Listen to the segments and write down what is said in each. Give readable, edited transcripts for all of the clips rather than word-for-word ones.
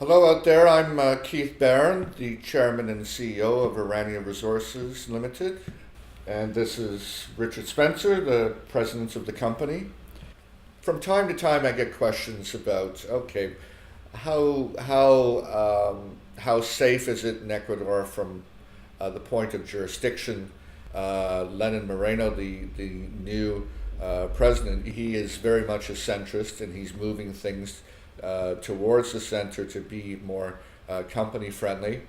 Hello out there, I'm Keith Barron, the Chairman and CEO of Iranian Resources Limited, and this is Richard Spencer, the President of the company. From time to time I get questions about, how safe is it in Ecuador from the point of jurisdiction? Lenin Moreno, the new president, he is very much a centrist and he's moving things towards the center to be more company friendly.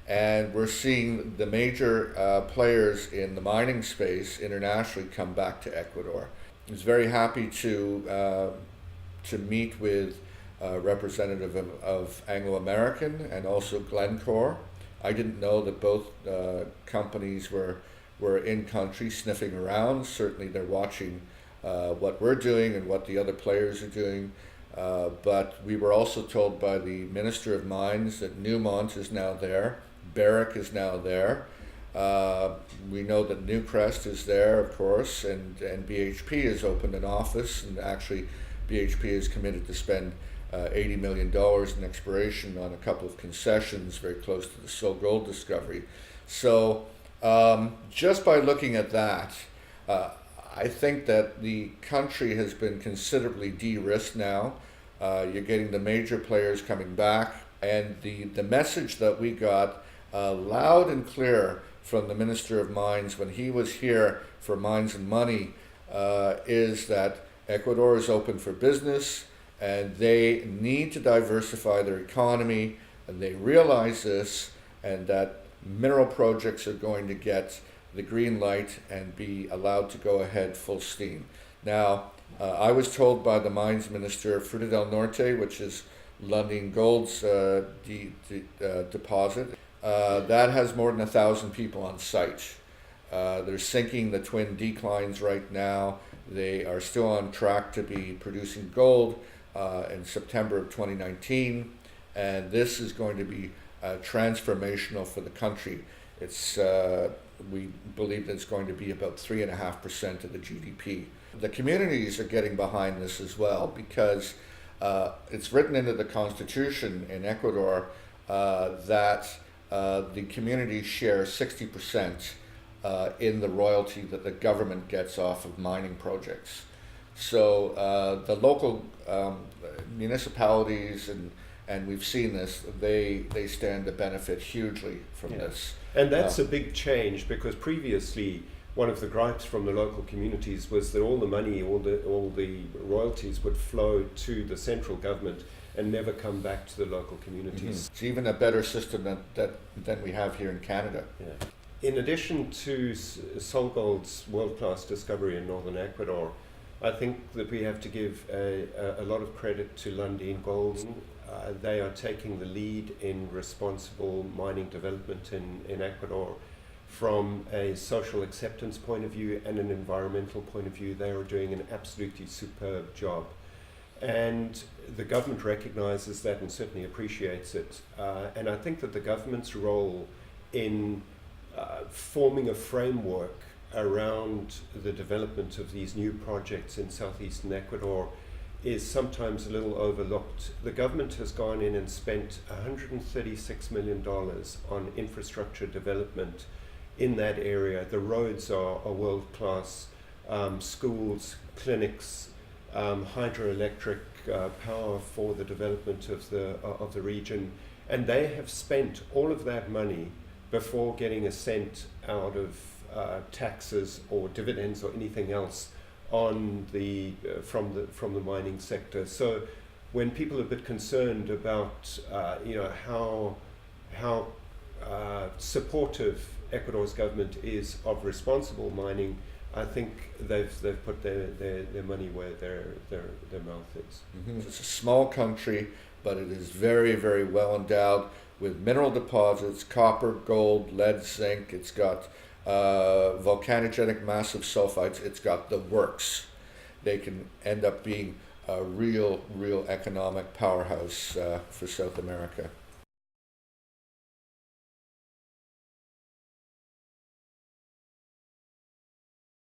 And we're seeing the major players in the mining space internationally come back to Ecuador. I was very happy to meet with a representative of Anglo American and also Glencore. I didn't know that both companies were in country sniffing around. Certainly they're watching what we're doing and what the other players are doing. But we were also told by the Minister of Mines that Newmont is now there, Barrick is now there. We know that Newcrest is there, of course, and BHP has opened an office, and actually BHP is committed to spend $80 million in exploration on a couple of concessions very close to the Sol Gold discovery. So just by looking at that, I think that the country has been considerably de-risked now. You're getting the major players coming back, and the message that we got loud and clear from the Minister of Mines when he was here for Mines and Money is that Ecuador is open for business and they need to diversify their economy, and they realize this, and that mineral projects are going to get the green light and be allowed to go ahead full steam. Now, I was told by the mines minister, Fruta del Norte, which is Lundin Gold's deposit, that has more than 1,000 people on site. They're sinking the twin declines right now. They are still on track to be producing gold in September of 2019, and this is going to be transformational for the country. It's we believe that it's going to be about 3.5% of the GDP. The communities are getting behind this as well because it's written into the constitution in Ecuador that the communities share 60% in the royalty that the government gets off of mining projects. So the local municipalities and we've seen this, they stand to benefit hugely from this. And that's a big change, because previously one of the gripes from the local communities was that all the money, all the royalties would flow to the central government and never come back to the local communities. Mm-hmm. It's even a better system than we have here in Canada. Yeah. In addition to Sol Gold's world-class discovery in northern Ecuador, I think that we have to give a lot of credit to Lundin Gold. They are taking the lead in responsible mining development in Ecuador. From a social acceptance point of view and an environmental point of view, they are doing an absolutely superb job. And the government recognizes that and certainly appreciates it. And I think that the government's role in forming a framework around the development of these new projects in southeastern Ecuador is sometimes a little overlooked. The government has gone in and spent $136 million on infrastructure development in that area. The roads are world-class, schools, clinics, hydroelectric power for the development of the region, and they have spent all of that money before getting a cent out of taxes or dividends or anything else on from the mining sector. So when people are a bit concerned about how supportive Ecuador's government is of responsible mining, I think they've put their money where their mouth is. Mm-hmm. It's a small country, but it is very, very well endowed with mineral deposits, copper, gold, lead, zinc. It's got volcanogenic massive sulfides. It's got the works. They can end up being a real economic powerhouse for South America.